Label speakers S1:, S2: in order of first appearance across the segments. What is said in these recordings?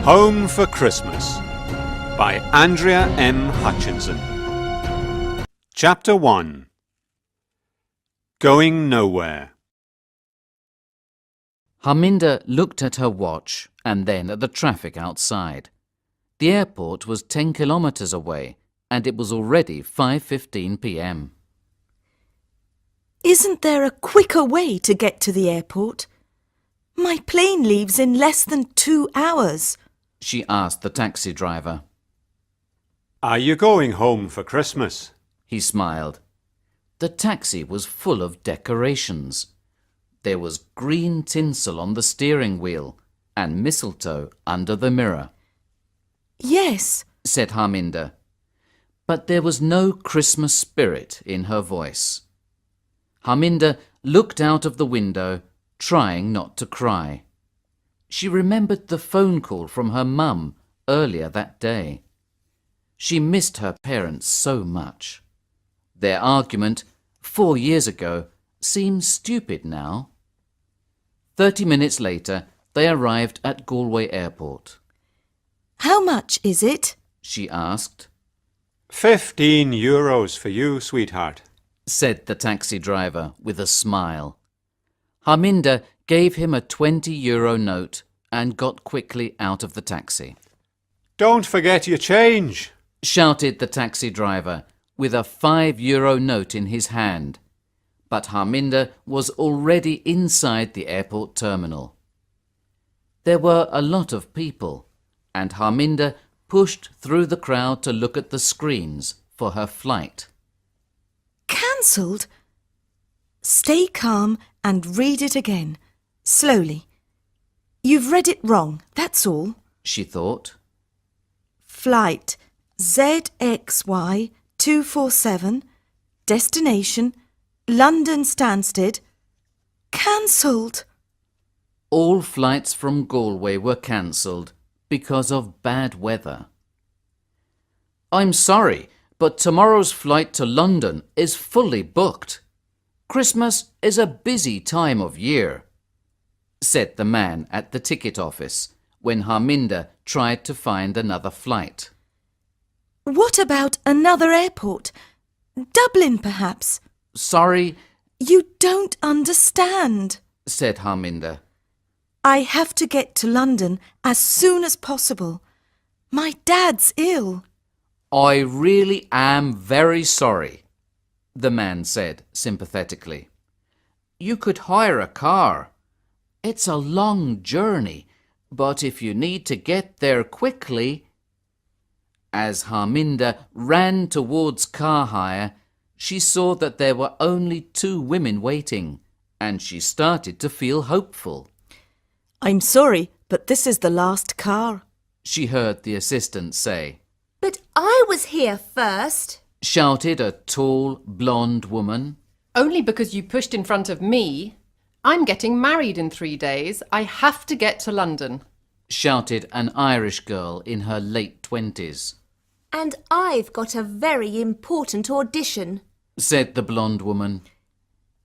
S1: Home for Christmas by Andrea M. Hutchinson. Chapter 1. Going Nowhere.
S2: Harminda looked at her watch and then at the traffic outside. The airport was 10 kilometres away and it was already 5:15 p.m.
S3: Isn't there a quicker way to get to the airport? My plane leaves in less than 2 hours,
S2: she asked the taxi driver.
S1: Are you going home for Christmas?
S2: He smiled. The taxi was full of decorations. There was green tinsel on the steering wheel and mistletoe under the mirror.
S3: Yes,
S2: said Harminda, but there was no Christmas spirit in her voice. Harminda looked out of the window, trying not to cry. She remembered the phone call from her mum earlier that day. She missed her parents so much. Their argument 4 years ago seemed stupid now. 30 minutes later, they arrived at Galway airport.
S3: How much is it?
S2: She asked.
S1: €15 for you, sweetheart,
S2: said the taxi driver with a smile. Harminda gave him a €20 note and got quickly out of the taxi.
S1: Don't forget your change,
S2: shouted the taxi driver with a €5 note in his hand. But Harminda was already inside the airport terminal. There were a lot of people, and Harminda pushed through the crowd to look at the screens for her flight.
S3: Cancelled? Stay calm and read it again, slowly. You've read it wrong, that's all,
S2: she thought.
S3: Flight ZXY 247, destination London Stansted, cancelled.
S2: All flights from Galway were cancelled because of bad weather. I'm sorry, but tomorrow's flight to London is fully booked. Christmas is a busy time of year, said the man at the ticket office when Harminda tried to find another flight.
S3: What about another airport? Dublin, perhaps?
S2: Sorry.
S3: You don't understand,
S2: said Harminda.
S3: I have to get to London as soon as possible. My dad's ill.
S2: I really am very sorry, the man said sympathetically. You could hire a car. It's a long journey, but if you need to get there quickly... As Harminda ran towards car hire, she saw that there were only 2 women waiting, and she started to feel hopeful.
S3: I'm sorry, but this is the last car,
S2: she heard the assistant say.
S4: But I was here first,
S2: shouted a tall, blonde woman.
S5: Only because you pushed in front of me. I'm getting married in 3 days. I have to get to London,
S2: shouted an Irish girl in her late 20s.
S4: And I've got a very important audition,
S2: said the blonde woman.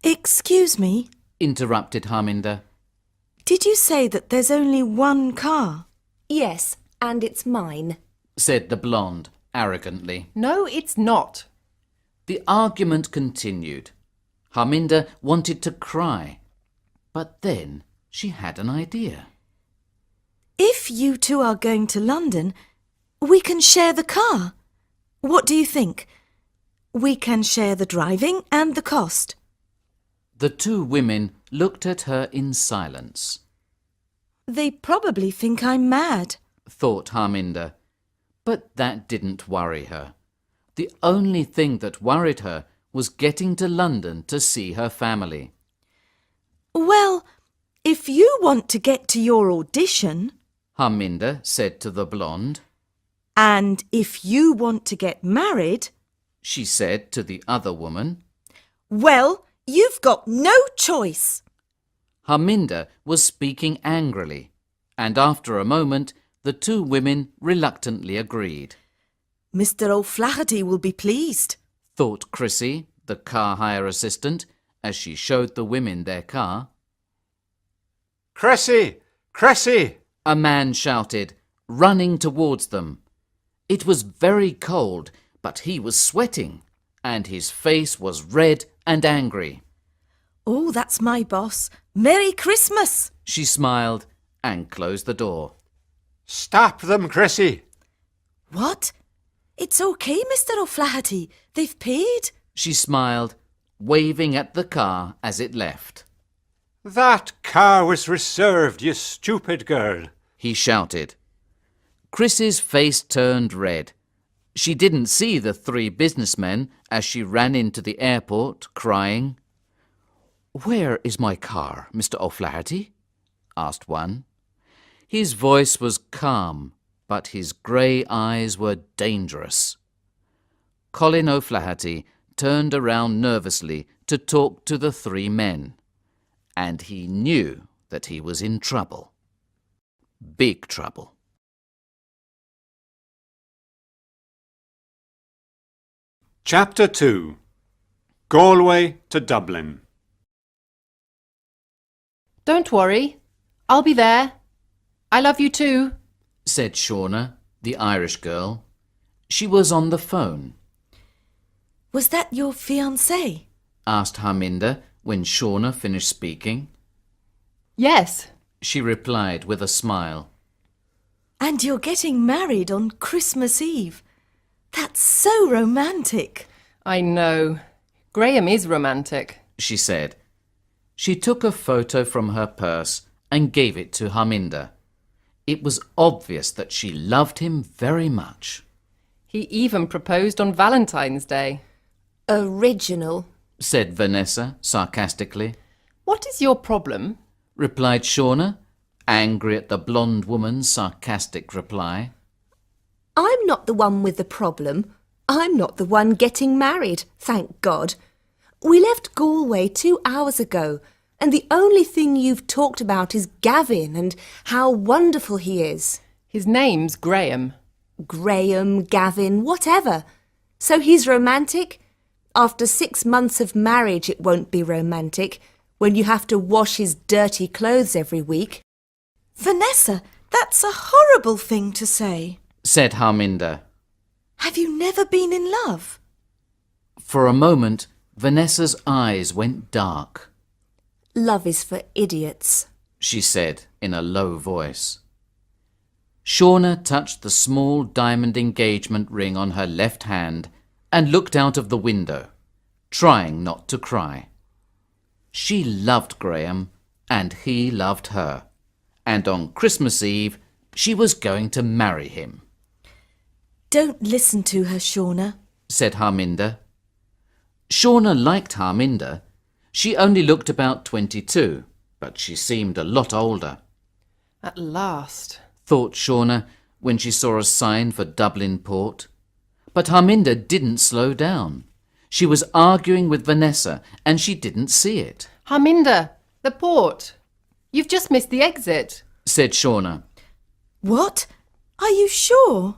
S3: Excuse me,
S2: interrupted Harminda.
S3: Did you say that there's only one car?
S4: Yes, and it's mine,
S2: said the blonde arrogantly.
S5: No, it's not.
S2: The argument continued. Harminda wanted to cry, but then she had an idea.
S3: If you 2 are going to London, we can share the car. What do you think? We can share the driving and the cost.
S2: The 2 women looked at her in silence.
S3: They probably think I'm mad,
S2: thought Harminda, but that didn't worry her. The only thing that worried her was getting to London to see her family.
S3: Well, if you want to get to your audition,
S2: Harminda said to the blonde.
S3: And if you want to get married,
S2: she said to the other woman.
S3: Well, you've got no choice.
S2: Harminda was speaking angrily, and after a moment the 2 women reluctantly agreed.
S3: Mr. O'Flaherty will be pleased,
S2: thought Chrissy, the car hire assistant, as she showed the women their car.
S1: Cressy! Cressy!
S2: A man shouted, running towards them. It was very cold, but he was sweating, and his face was red and angry.
S3: Oh, that's my boss. Merry Christmas!
S2: She smiled and closed the door.
S1: Stop them, Chrissy.
S3: What? It's okay, Mr. O'Flaherty. They've paid.
S2: She smiled, waving at the car as it left.
S1: That car was reserved, you stupid girl.
S2: He shouted. Chris's face turned red. She didn't see the three businessmen as she ran into the airport, crying. "Where is my car, Mr. O'Flaherty?" asked one. His voice was calm, but his grey eyes were dangerous. Colin O'Flaherty turned around nervously to talk to the three men, and he knew that he was in trouble. Big trouble.
S1: Chapter 2. Galway to Dublin.
S5: Don't worry. I'll be there. I love you too.
S2: Said Shauna, the Irish girl. She was on the phone.
S3: Was that your fiancé?
S2: Asked Harminda when Shauna finished speaking.
S5: Yes.
S2: She replied with a smile.
S3: And you're getting married on Christmas Eve. That's so romantic.
S5: I know. Graham is romantic.
S2: She said. She took a photo from her purse and gave it to Harminda. It was obvious that she loved him very much.
S5: He even proposed on Valentine's Day.
S4: Original.
S2: Said Vanessa sarcastically.
S5: What is your problem?
S2: Replied Shauna, angry at the blonde woman's sarcastic reply.
S4: I'm not the one with the problem. I'm not the one getting married, thank God. We left Galway 2 hours ago, and the only thing you've talked about is Gavin and how wonderful he is.
S5: His name's Graham.
S4: Graham, Gavin, whatever. So he's romantic? After 6 months of marriage it won't be romantic, when you have to wash his dirty clothes every week.
S3: Vanessa, that's a horrible thing to say.
S2: Said Harminda.
S3: Have you never been in love?
S2: For a moment, Vanessa's eyes went dark.
S4: Love is for idiots.
S2: She said in a low voice. Shauna touched the small diamond engagement ring on her left hand and looked out of the window, trying not to cry. She loved Graham and he loved her, and on Christmas Eve she was going to marry him.
S3: Don't listen to her, Shauna.
S2: Said Harminda. Shauna liked Harminda. She only looked about 22, but she seemed a lot older.
S5: At last.
S2: Thought Shauna when she saw a sign for Dublin port. But Harminda didn't slow down. She was arguing with Vanessa and she didn't see it.
S5: Harminda, the port. You've just missed the exit.
S2: Said Shauna.
S3: What? Are you sure?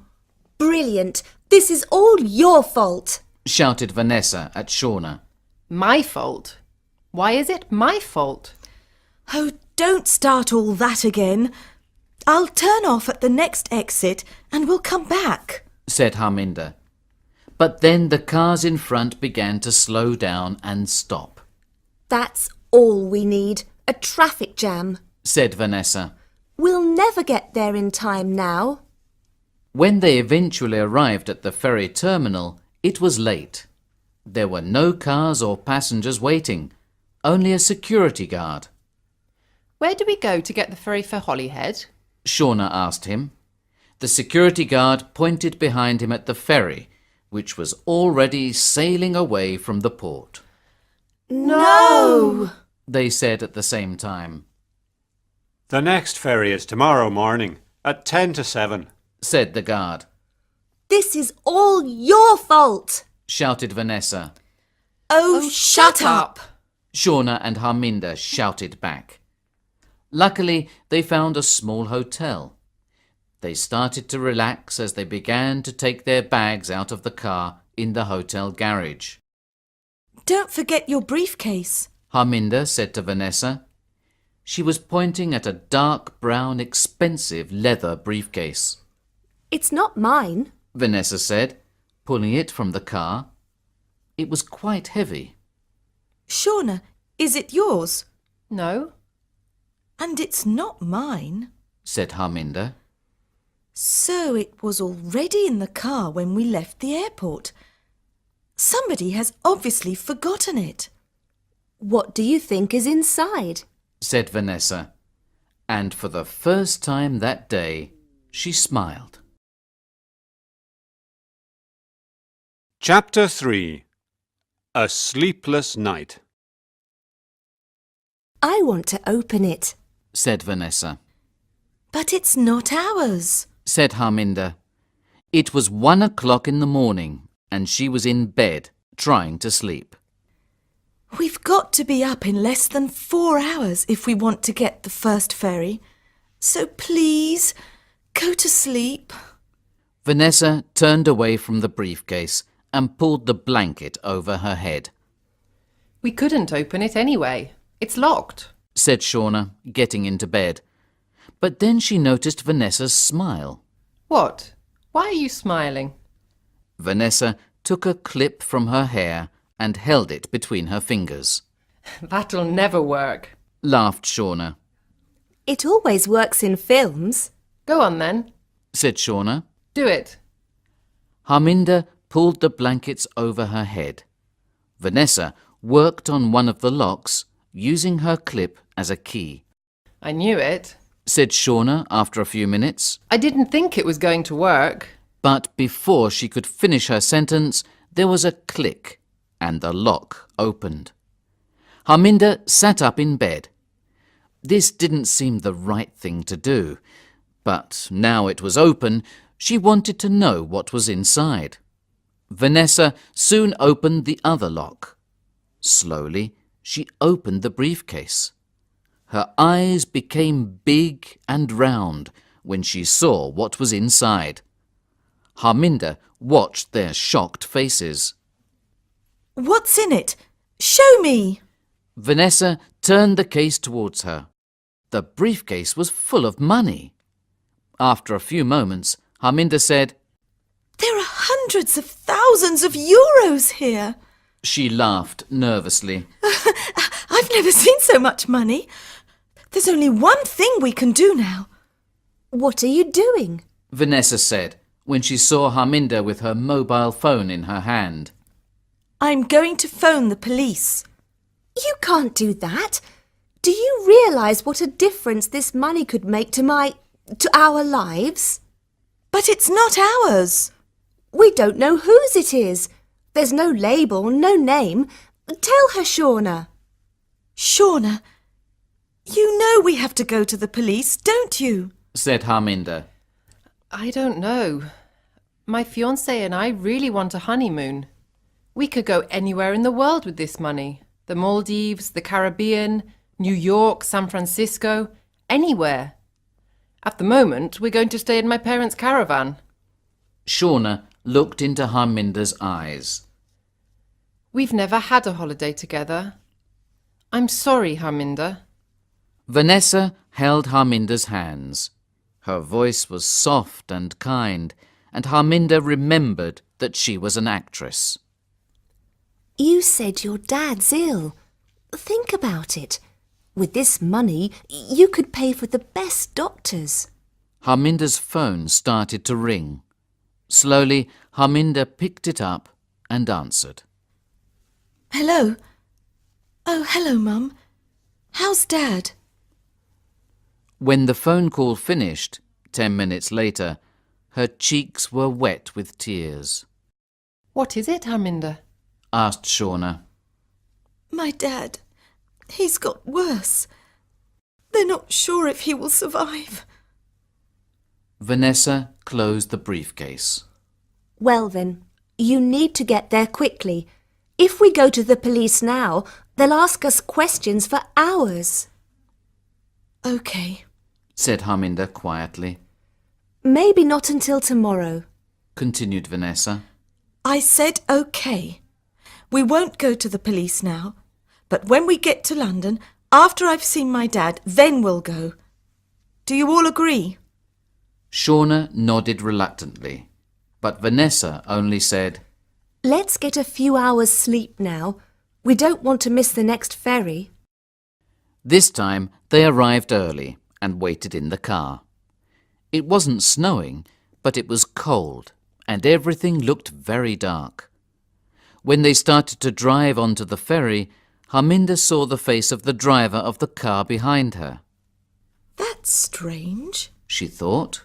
S4: Brilliant. This is all your fault.
S2: Shouted Vanessa at Shauna.
S5: My fault? Why is it my fault?
S3: Oh, don't start all that again. I'll turn off at the next exit and we'll come back.
S2: Said Harminda. But then the cars in front began to slow down and stop.
S4: That's all we need. A traffic jam.
S2: Said Vanessa.
S4: We'll never get there in time now.
S2: When they eventually arrived at the ferry terminal, it was late. There were no cars or passengers waiting, only a security guard.
S5: Where do we go to get the ferry for Holyhead?
S2: Shauna asked him. The security guard pointed behind him at the ferry, which was already sailing away from the port.
S4: No!
S2: They said at the same time.
S1: The next ferry is tomorrow morning at 10 to 7.
S2: Said the guard.
S4: This is all your fault.
S2: Shouted Vanessa.
S3: Oh, shut up!
S2: Shauna and Harminda shouted back. Luckily, they found a small hotel. They started to relax as they began to take their bags out of the car in the hotel garage.
S3: Don't forget your briefcase.
S2: Harminda said to Vanessa. She was pointing at a dark brown, expensive leather briefcase.
S4: It's not mine.
S2: Vanessa said, pulling it from the car. It was quite heavy.
S3: Shauna, is it yours?
S5: No?
S3: And it's not mine.
S2: Said Harminda.
S3: So it was already in the car when we left the airport. Somebody has obviously forgotten it.
S4: What do you think is inside?
S2: Said Vanessa. And for the first time that day, she smiled.
S1: Chapter 3. A Sleepless Night.
S4: I want to open it.
S2: Said Vanessa.
S3: But it's not ours.
S2: Said Harminda. It was 1 o'clock in the morning, and she was in bed, trying to sleep.
S3: We've got to be up in less than 4 hours if we want to get the first ferry. So please, go to sleep.
S2: Vanessa turned away from the briefcase and pulled the blanket over her head.
S5: We couldn't open it anyway. It's locked.
S2: Said Shauna, getting into bed. But then she noticed Vanessa's smile.
S5: What? Why are you smiling?
S2: Vanessa took a clip from her hair and held it between her fingers.
S5: That'll never work.
S2: Laughed Shauna.
S4: It always works in films.
S5: Go on then.
S2: Said Shauna.
S5: Do it.
S2: Harminda pulled the blankets over her head. Vanessa worked on one of the locks, using her clip as a key.
S5: I knew it.
S2: Said Shauna after a few minutes.
S5: I didn't think it was going to work.
S2: But before she could finish her sentence, there was a click, and the lock opened. Harminda sat up in bed. This didn't seem the right thing to do, but now it was open, she wanted to know what was inside. Vanessa soon opened the other lock. Slowly, she opened the briefcase. Her eyes became big and round when she saw what was inside. Harminda watched their shocked faces.
S3: What's in it? Show me.
S2: Vanessa turned the case towards her. The briefcase was full of money. After a few moments, Harminda said,
S3: There are hundreds of thousands of euros here.
S2: She laughed nervously.
S3: I've never seen so much money. There's only one thing we can do now.
S4: What are you doing?
S2: Vanessa said when she saw Harminda with her mobile phone in her hand.
S3: I'm going to phone the police.
S4: You can't do that. Do you realise what a difference this money could make to our lives?
S3: But it's not ours.
S4: We don't know whose it is. There's no label, no name. Tell her, Shauna.
S3: Shauna, you know we have to go to the police, don't you?
S2: Said Harminda.
S5: I don't know. My fiancé and I really want a honeymoon. We could go anywhere in the world with this money. The Maldives, the Caribbean, New York, San Francisco, anywhere. At the moment, we're going to stay in my parents' caravan.
S2: Shauna looked into Harminda's eyes.
S5: We've never had a holiday together. I'm sorry, Harminda.
S2: Vanessa held Harminda's hands. Her voice was soft and kind, and Harminda remembered that she was an actress.
S4: You said your dad's ill. Think about it. With this money, you could pay for the best doctors.
S2: Harminda's phone started to ring. Slowly, Harminda picked it up and answered.
S3: Hello? Oh, hello, Mum. How's Dad?
S2: When the phone call finished, 10 minutes later, her cheeks were wet with tears.
S5: What is it, Harminda?
S2: Asked Shauna.
S3: My dad, he's got worse. They're not sure if he will survive.
S2: Vanessa closed the briefcase.
S4: Well then, you need to get there quickly. If we go to the police now, they'll ask us questions for hours.
S3: OK.
S2: Said Harminda quietly.
S4: Maybe not until tomorrow.
S2: Continued Vanessa.
S3: I said OK. We won't go to the police now, but when we get to London, After I've seen my dad, then we'll go. Do you all agree?
S2: Shauna nodded reluctantly, but Vanessa only said,
S4: Let's get a few hours' sleep now. We don't want to miss the next ferry.
S2: This time they arrived early and waited in the car. It wasn't snowing, but it was cold, and everything looked very dark. When they started to drive onto the ferry, Harminda saw the face of the driver of the car behind her.
S3: That's strange,
S2: She thought.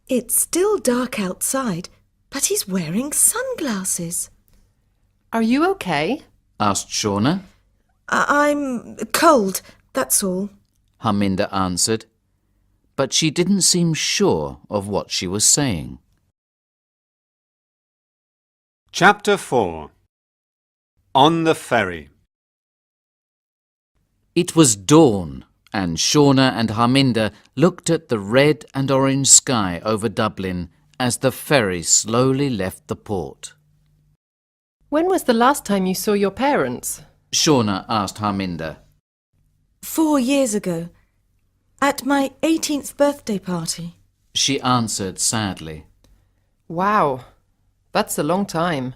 S3: It's still dark outside, but he's wearing sunglasses.
S5: Are you okay?
S2: Asked Shauna.
S3: I'm cold, that's all.
S2: Harminda answered, but she didn't seem sure of what she was saying.
S1: Chapter 4. On the Ferry.
S2: It was dawn, and Shauna and Harminda looked at the red and orange sky over Dublin as the ferry slowly left the port.
S5: When was the last time you saw your parents?
S2: Shauna asked Harminda.
S3: 4 years ago, at my 18th birthday party.
S2: She answered sadly.
S5: Wow, that's a long time.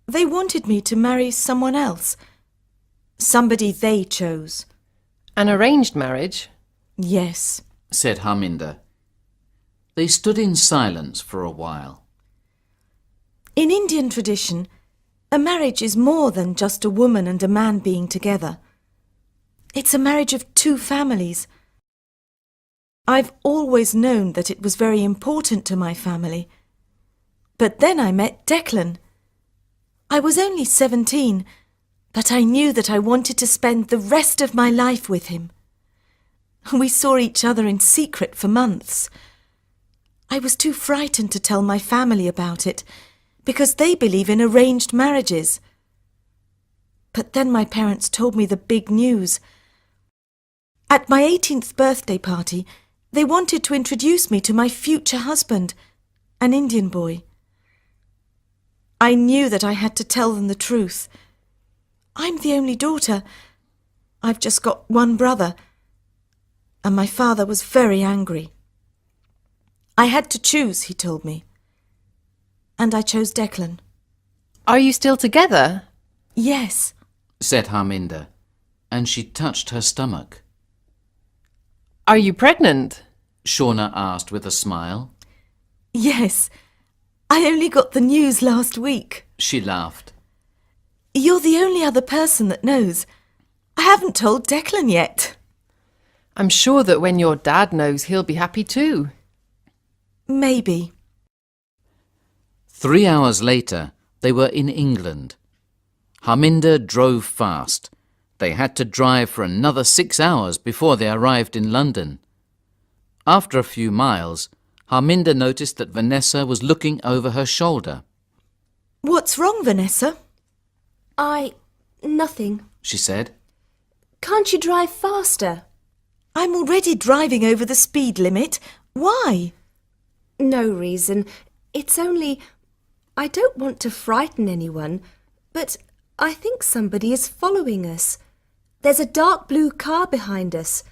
S3: They wanted me to marry someone else. Somebody they chose.
S5: An arranged marriage?
S3: Yes.
S2: Said Harminda. They stood in silence for a while.
S3: In Indian tradition, a marriage is more than just a woman and a man being together. It's a marriage of 2 families. I've always known that it was very important to my family. But then I met Declan. I was only 17, but I knew that I wanted to spend the rest of my life with him. We saw each other in secret for months. I was too frightened to tell my family about it, because they believe in arranged marriages. But then my parents told me the big news. At my 18th birthday party, they wanted to introduce me to my future husband, an Indian boy. I knew that I had to tell them the truth. I'm the only daughter. I've just got one brother. And my father was very angry. I had to choose, he told me. And I chose Declan.
S5: Are you still together?
S3: Yes.
S2: Said Harminda, and she touched her stomach.
S5: Are you pregnant?
S2: Shauna asked with a smile.
S3: Yes. I only got the news last week.
S2: She laughed.
S3: You're the only other person that knows. I haven't told Declan yet.
S5: I'm sure that when your dad knows, he'll be happy too.
S3: Maybe.
S2: 3 hours later, they were in England. Harminda drove fast. They had to drive for another 6 hours before they arrived in London. After a few miles, Harminda noticed that Vanessa was looking over her shoulder.
S3: What's wrong, Vanessa?
S4: Nothing.
S2: She said.
S4: Can't you drive faster?
S3: I'm already driving over the speed limit. Why?
S4: No reason. It's only... I don't want to frighten anyone, but I think somebody is following us. There's a dark blue car behind us.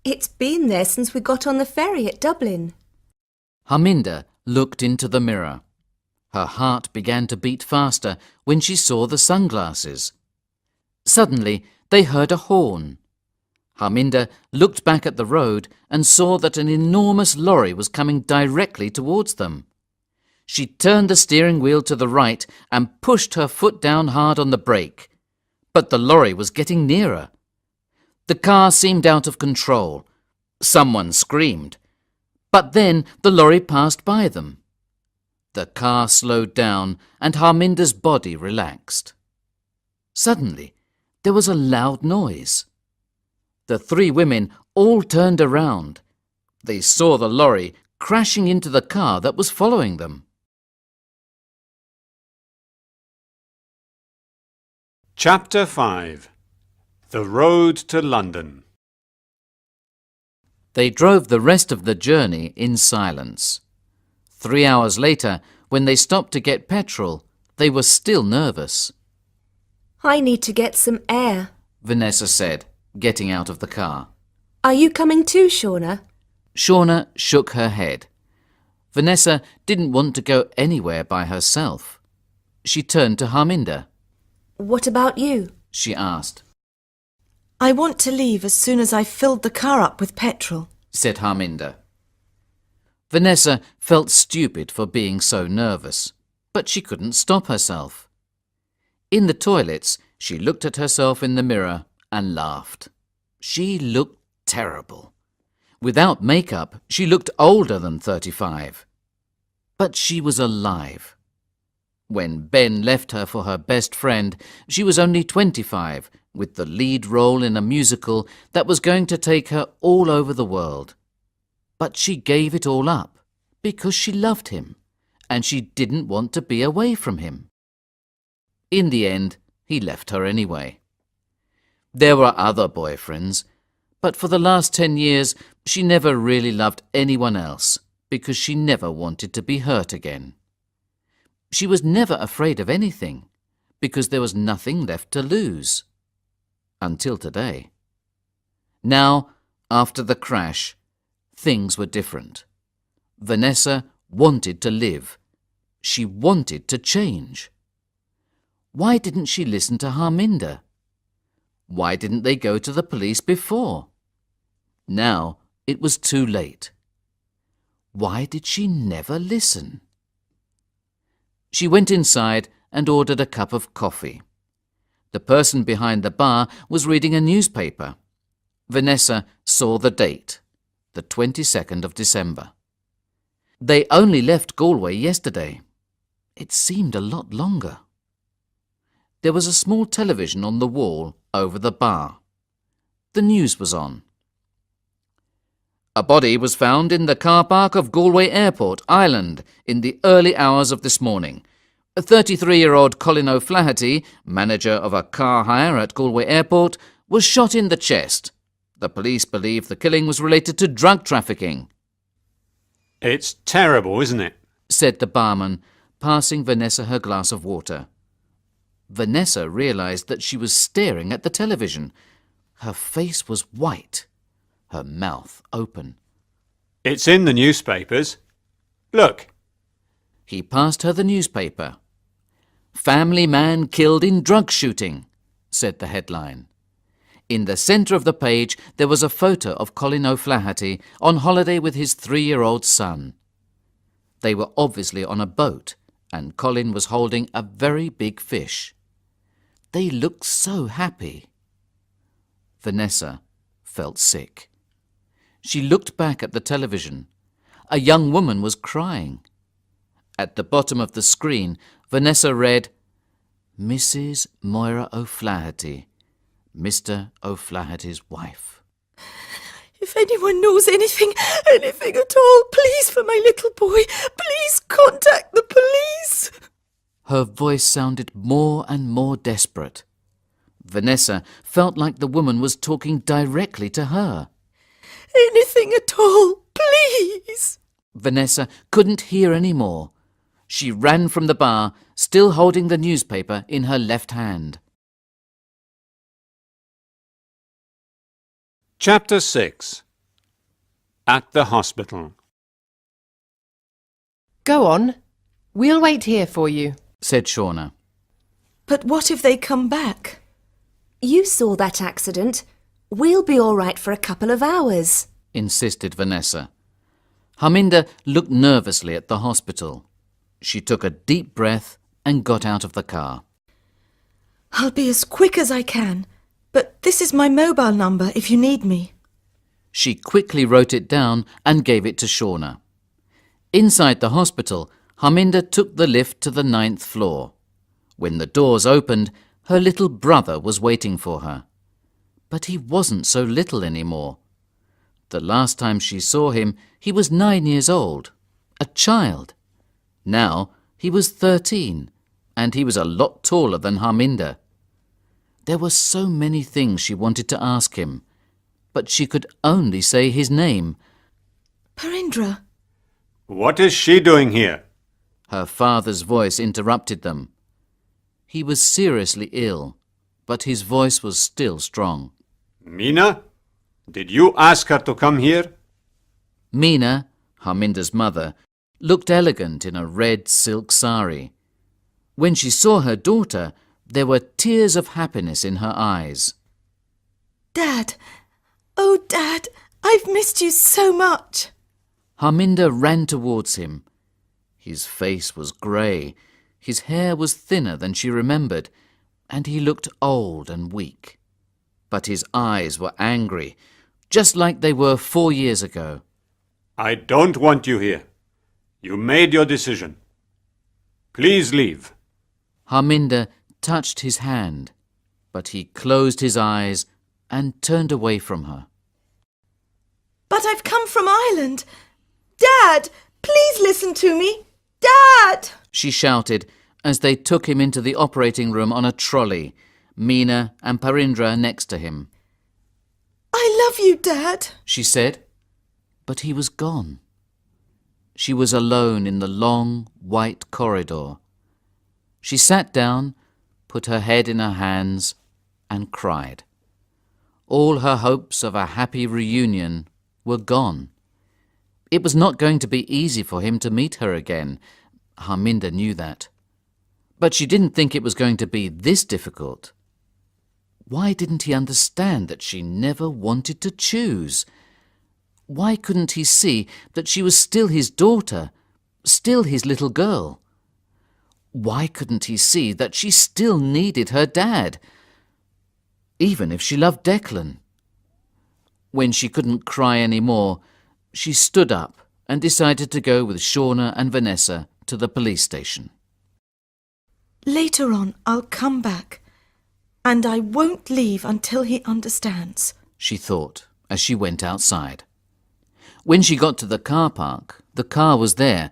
S4: It's been there since we got on the ferry at Dublin.
S2: Harminda looked into the mirror. Her heart began to beat faster when she saw the sunglasses. Suddenly, they heard a horn. Harminda looked back at the road and saw that an enormous lorry was coming directly towards them. She turned the steering wheel to the right and pushed her foot down hard on the brake. But the lorry was getting nearer. The car seemed out of control. Someone screamed. But then the lorry passed by them. The car slowed down and Harminda's body relaxed. Suddenly, there was a loud noise. The 3 women all turned around. They saw the lorry crashing into the car that was following them.
S1: Chapter 5. The Road to London.
S2: They drove the rest of the journey in silence. 3 hours later, when they stopped to get petrol, they were still nervous.
S4: I need to get some air.
S2: Vanessa said. getting out of the car.
S4: Are you coming too, Shauna?
S2: Shauna shook her head. Vanessa didn't want to go anywhere by herself. She turned to Harminda.
S4: What about you?
S2: She asked.
S3: I want to leave as soon as I've filled the car up with petrol,
S2: Said Harminda. Vanessa felt stupid for being so nervous, but she couldn't stop herself. In the toilets, she looked at herself in the mirror and laughed. She looked terrible. Without makeup, she looked older than 35. But she was alive. When Ben left her for her best friend, she was only 25, with the lead role in a musical that was going to take her all over the world. But she gave it all up because she loved him, and she didn't want to be away from him. In the end, he left her anyway. There were other boyfriends, but for the last 10 years, she never really loved anyone else because she never wanted to be hurt again. She was never afraid of anything because there was nothing left to lose. Until today. Now, after the crash, things were different. Vanessa wanted to live. She wanted to change. Why didn't she listen to Harminda? Why didn't they go to the police before? Now it was too late. Why did she never listen? She went inside and ordered a cup of coffee. The person behind the bar was reading a newspaper. Vanessa saw the date, the 22nd of December. They only left Galway yesterday. It seemed a lot longer. There was a small television on the wall over the bar. The news was on. A body was found in the car park of Galway Airport, Ireland, in the early hours of this morning. A 33-year-old Colin O'Flaherty, manager of a car hire at Galway Airport, was shot in the chest. The police believe the killing was related to drug trafficking.
S1: It's terrible, isn't it?
S2: Said the barman, passing Vanessa her glass of water. Vanessa realised that she was staring at the television. Her face was white, her mouth open.
S1: It's in the newspapers. Look.
S2: He passed her the newspaper. "Family man killed in drug shooting," said the headline. In the centre of the page there was a photo of Colin O'Flaherty on holiday with his 3-year-old son. They were obviously on a boat, and Colin was holding a very big fish. They looked so happy. Vanessa felt sick. She looked back at the television. A young woman was crying. At the bottom of the screen, Vanessa read, "Mrs. Moira O'Flaherty, Mr. O'Flaherty's wife."
S3: If anyone knows anything at all, please, for my little boy, please contact the police.
S2: Her voice sounded more and more desperate. Vanessa felt like the woman was talking directly to her.
S3: Anything at all, please.
S2: Vanessa couldn't hear any more. She ran from the bar, still holding the newspaper in her left hand.
S1: Chapter 6. At the hospital.
S5: Go on. We'll wait here for you.
S2: Said Shauna.
S3: But what if they come back?
S4: You saw that accident. We'll be all right for a couple of hours.
S2: Insisted Vanessa. Harminda looked nervously at the hospital. She took a deep breath and got out of the car.
S3: I'll be as quick as I can, but this is my mobile number if you need me.
S2: She quickly wrote it down and gave it to Shauna. Inside the hospital, Harminda took the lift to the 9th floor. When the doors opened, her little brother was waiting for her. But he wasn't so little anymore. The last time she saw him, he was 9 years old, a child. Now he was 13, and he was a lot taller than Harminda. There were so many things she wanted to ask him, but she could only say his name.
S3: Parindra.
S1: What is she doing here?
S2: Her father's voice interrupted them. He was seriously ill, but his voice was still strong.
S1: Mina, did you ask her to come here?
S2: Mina, Harminda's mother, looked elegant in a red silk sari. When she saw her daughter, there were tears of happiness in her eyes.
S3: Dad! Oh, Dad! I've missed you so much!
S2: Harminda ran towards him. His face was grey, his hair was thinner than she remembered, and he looked old and weak. But his eyes were angry, just like they were 4 years ago.
S1: I don't want you here. You made your decision. Please leave.
S2: Harminda touched his hand, but he closed his eyes and turned away from her.
S3: But I've come from Ireland! Dad! Please listen to me! Dad!
S2: She shouted as they took him into the operating room on a trolley, Mina and Parindra next to him.
S3: I love you, Dad!
S2: She said, but he was gone. She was alone in the long, white corridor. She sat down, put her head in her hands, and cried. All her hopes of a happy reunion were gone. It was not going to be easy for him to meet her again. Harminda knew that. But she didn't think it was going to be this difficult. Why didn't he understand that she never wanted to choose? Why couldn't he see that she was still his daughter, still his little girl? Why couldn't he see that she still needed her dad, even if she loved Declan? When she couldn't cry any more, she stood up and decided to go with Shauna and Vanessa to the police station.
S3: Later on, I'll come back, and I won't leave until he understands,
S2: she thought as she went outside. When she got to the car park, the car was there,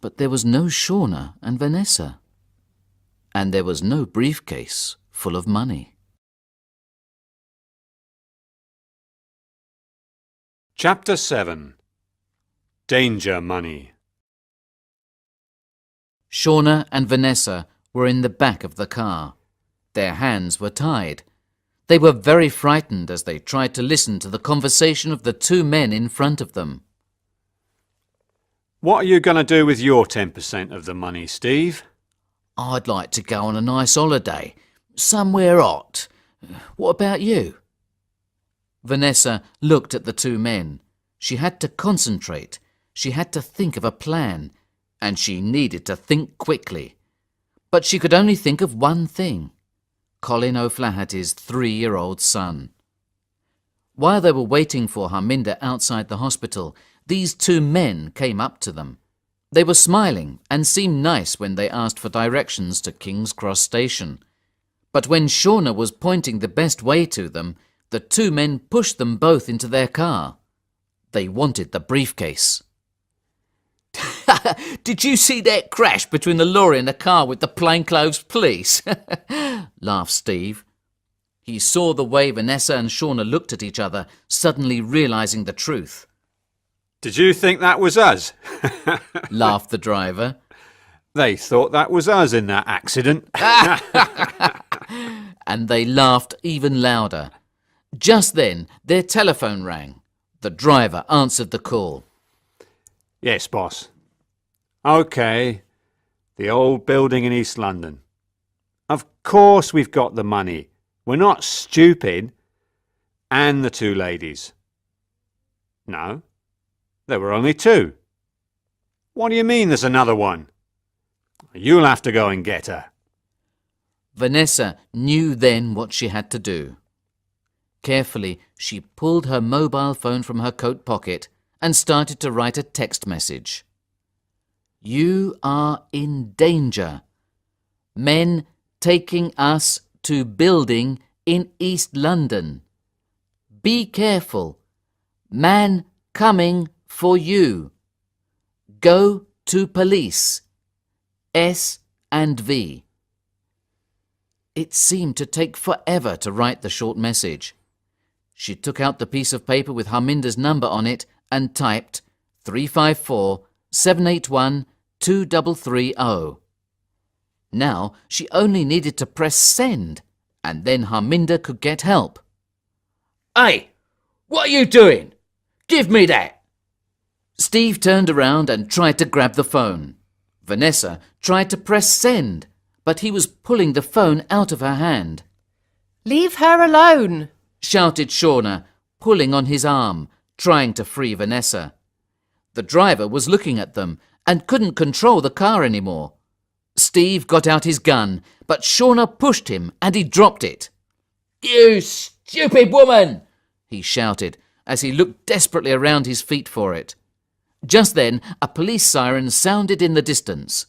S2: but there was no Shauna and Vanessa. And there was no briefcase full of money.
S1: Chapter 7. Danger Money.
S2: Shauna and Vanessa were in the back of the car. Their hands were tied. They were very frightened as they tried to listen to the conversation of the 2 men in front of them.
S1: What are you going to do with your 10% of the money, Steve?
S2: I'd like to go on a nice holiday, somewhere hot. What about you? Vanessa looked at the 2 men. She had to concentrate. She had to think of a plan, and she needed to think quickly. But she could only think of one thing: Colin O'Flaherty's 3-year-old son. While they were waiting for Harminda outside the hospital, these 2 men came up to them. They were smiling and seemed nice when they asked for directions to King's Cross Station. But when Shauna was pointing the best way to them, the 2 men pushed them both into their car. They wanted the briefcase. Did you see that crash between the lorry and the car with the plainclothes police? Laughed Steve. He saw the way Vanessa and Shauna looked at each other, suddenly realising the truth.
S1: Did you think that was us?
S2: Laughed the driver.
S1: They thought that was us in that accident.
S2: And they laughed even louder. Just then, their telephone rang. The driver answered the call.
S1: Yes, boss. OK. The old building in East London. Of course we've got the money. We're not stupid. And the 2 ladies. No. There were only 2. What do you mean there's another one? You'll have to go and get her.
S2: Vanessa knew then what she had to do. Carefully, she pulled her mobile phone from her coat pocket and started to write a text message. You are in danger. Men taking us to building in East London. Be careful. Man coming for you. Go to police. S and V. It seemed to take forever to write the short message. She took out the piece of paper with Harminda's number on it and typed 354-781-2330. Now she only needed to press send, and then Harminda could get help. Hey, what are you doing? Give me that! Steve turned around and tried to grab the phone. Vanessa tried to press send, but he was pulling the phone out of her hand.
S5: Leave her alone!
S2: Shouted Shauna, pulling on his arm, trying to free Vanessa. The driver was looking at them and couldn't control the car anymore. Steve got out his gun, but Shauna pushed him and he dropped it. You stupid woman! He shouted as he looked desperately around his feet for it. Just then, a police siren sounded in the distance.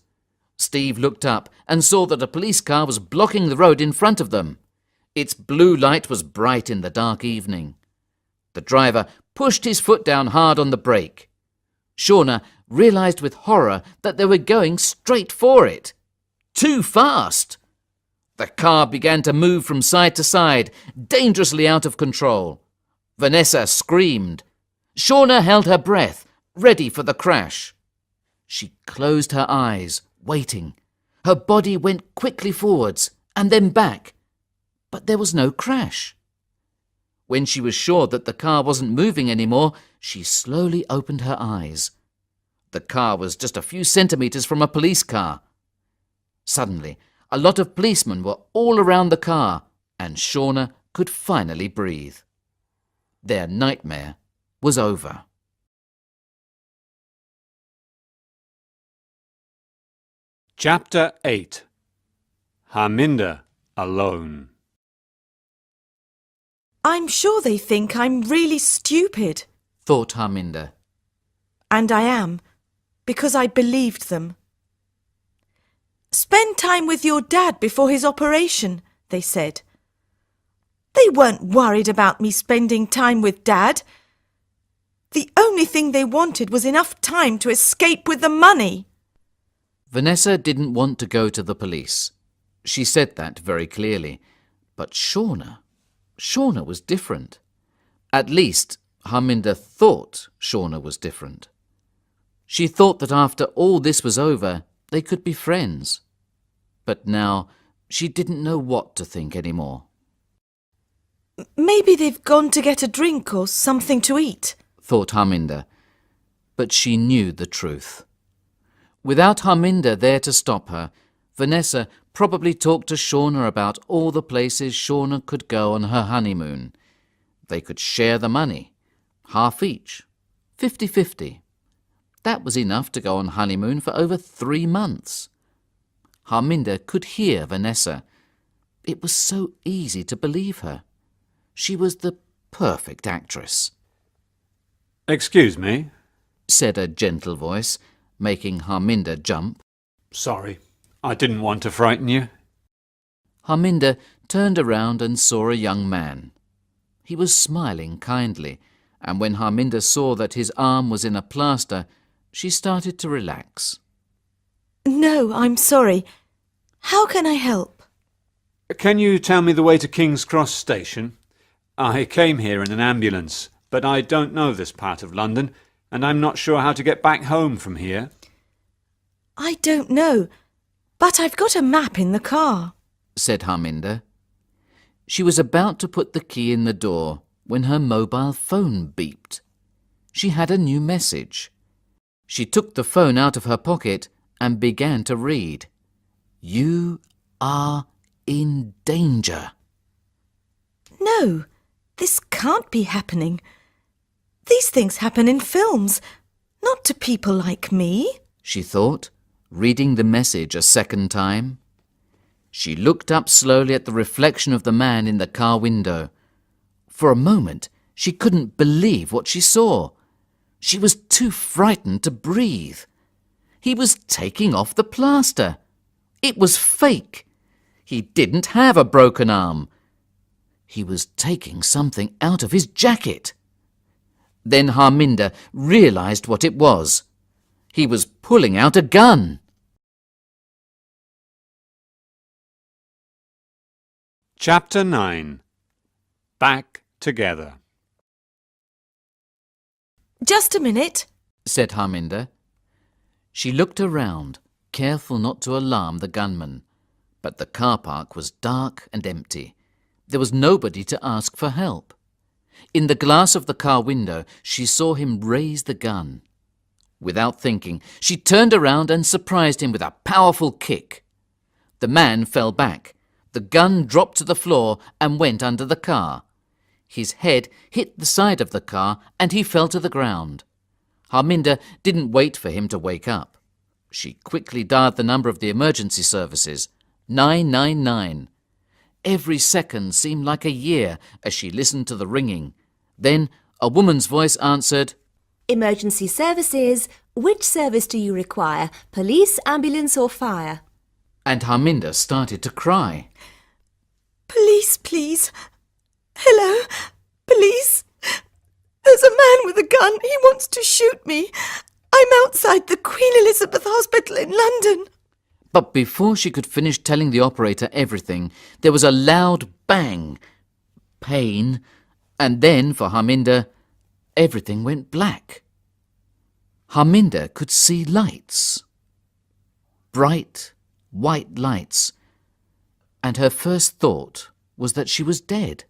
S2: Steve looked up and saw that a police car was blocking the road in front of them. Its blue light was bright in the dark evening. The driver pushed his foot down hard on the brake. Shauna realised with horror that they were going straight for it. Too fast! The car began to move from side to side, dangerously out of control. Vanessa screamed. Shauna held her breath, ready for the crash. She closed her eyes, waiting. Her body went quickly forwards and then back, but there was no crash. When she was sure that the car wasn't moving anymore, she slowly opened her eyes. The car was just a few centimetres from a police car. Suddenly, a lot of policemen were all around the car, and Shauna could finally breathe. Their nightmare was over.
S1: Chapter 8. Harminda alone.
S3: I'm sure they think I'm really stupid.
S2: Thought Harminda.
S3: And I am, because I believed them. Spend time with your dad before his operation, they said. They weren't worried about me spending time with Dad. The only thing they wanted was enough time to escape with the money.
S2: Vanessa didn't want to go to the police. She said that very clearly. But Shauna was different. At least, Harminda thought Shauna was different. She thought that after all this was over, they could be friends. But now, she didn't know what to think anymore.
S3: Maybe they've gone to get a drink or something to eat,
S2: thought Harminda. But she knew the truth. Without Harminda there to stop her, Vanessa probably talked to Shauna about all the places Shauna could go on her honeymoon. They could share the money, half each, 50-50. That was enough to go on honeymoon for over 3 months. Harminda could hear Vanessa. It was so easy to believe her. She was the perfect actress.
S1: Excuse me.
S2: Said a gentle voice, making Harminda jump.
S1: Sorry, I didn't want to frighten you.
S2: Harminda turned around and saw a young man. He was smiling kindly, and when Harminda saw that his arm was in a plaster, she started to relax.
S3: No, I'm sorry. How can I help?
S1: Can you tell me the way to King's Cross Station? I came here in an ambulance, but I don't know this part of London, and I'm not sure how to get back home from here.
S3: I don't know, but I've got a map in the car,
S2: said Harminda. She was about to put the key in the door when her mobile phone beeped. She had a new message. She took the phone out of her pocket and began to read. You are in danger.
S3: No, this can't be happening. These things happen in films, not to people like me,
S2: she thought, reading the message a second time. She looked up slowly at the reflection of the man in the car window. For a moment, she couldn't believe what she saw. She was too frightened to breathe. He was taking off the plaster. It was fake. He didn't have a broken arm. He was taking something out of his jacket. Then Harminda realised what it was. He was pulling out a gun.
S1: Chapter 9. Back Together.
S3: Just a minute,
S2: said Harminda. She looked around, careful not to alarm the gunman. But the car park was dark and empty. There was nobody to ask for help. In the glass of the car window, she saw him raise the gun. Without thinking, she turned around and surprised him with a powerful kick. The man fell back. The gun dropped to the floor and went under the car. His head hit the side of the car and he fell to the ground. Harminda didn't wait for him to wake up. She quickly dialed the number of the emergency services, 999. Every second seemed like a year as she listened to the ringing. Then a woman's voice answered,
S4: Emergency services. Which service do you require? Police, ambulance or fire?
S2: and Harminda started to cry.
S3: Police, please. Hello, police. There's a man with a gun. He wants to shoot me. I'm outside the Queen Elizabeth Hospital in London.
S2: But before she could finish telling the operator everything, there was a loud bang. Pain. And then, for Harminda, everything went black. Harminda could see lights. Bright, white lights. And her first thought was that she was dead.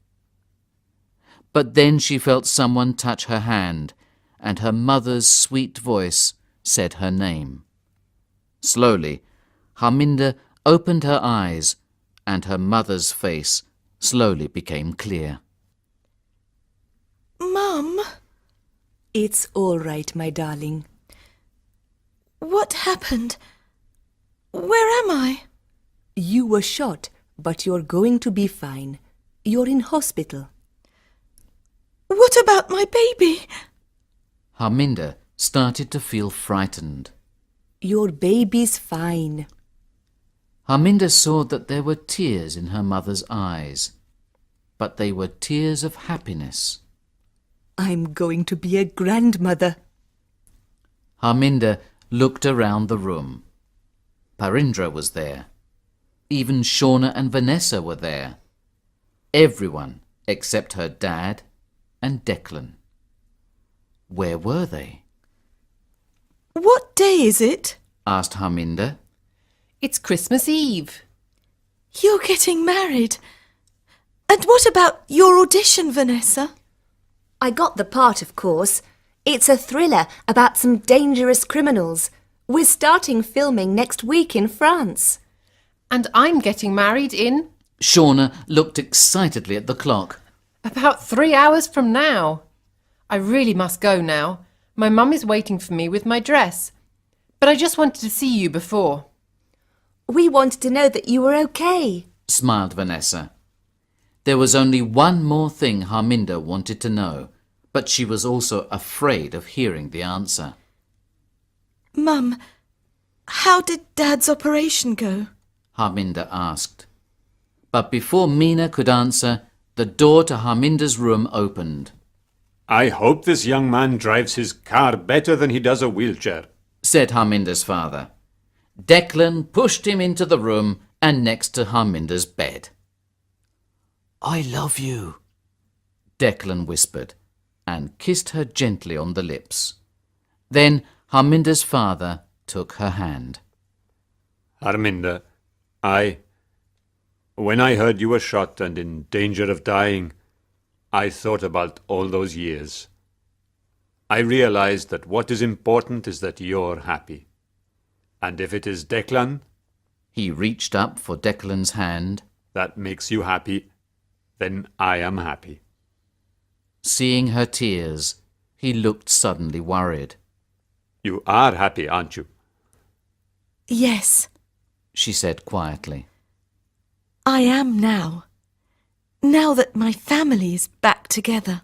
S2: But then she felt someone touch her hand, and her mother's sweet voice said her name. Slowly, Harminda opened her eyes, and her mother's face slowly became clear.
S3: Mum,
S4: It's all right, my darling.
S3: what happened? Where am I?
S4: You were shot, but you're going to be fine. You're in hospital.
S3: What about my baby?
S2: Harminda started to feel frightened.
S4: Your baby's fine.
S2: Harminda saw that there were tears in her mother's eyes, but they were tears of happiness.
S4: I'm going to be a grandmother.
S2: Harminda looked around the room. Parindra was there. Even Shauna and Vanessa were there. Everyone except her dad and Declan. Where were they?
S3: What day is it?
S2: Asked Harminda.
S5: It's Christmas Eve.
S3: You're getting married. And what about your audition, Vanessa?
S4: I got the part, of course. It's a thriller about some dangerous criminals. We're starting filming next week in France.
S5: And I'm getting married in
S2: Shauna looked excitedly at the clock.
S5: about 3 hours from now. I really must go now. My mum is waiting for me with my dress. But I just wanted to see you before.
S4: We wanted to know that you were okay.
S2: Smiled Vanessa. There was only one more thing Harminda wanted to know, but she was also afraid of hearing the answer.
S3: Mum, how did Dad's operation go?
S2: Harminda asked. But before Mina could answer, the door to Harminda's room opened,
S1: I hope this young man drives his car better than he does a wheelchair.
S2: said Harminda's father. Declan pushed him into the room and next to Harminda's bed. I love you, Declan whispered, and kissed her gently on the lips. Then Harminda's father took her hand.
S1: Harminda, when I heard you were shot and in danger of dying, I thought about all those years. I realized that what is important is that you're happy. And if it is Declan
S2: He reached up for Declan's hand.
S1: that makes you happy, then I am happy.
S2: Seeing her tears, he looked suddenly worried.
S1: You are happy, aren't you?
S3: Yes,
S2: She said quietly.
S3: I am now. Now that my family is back together.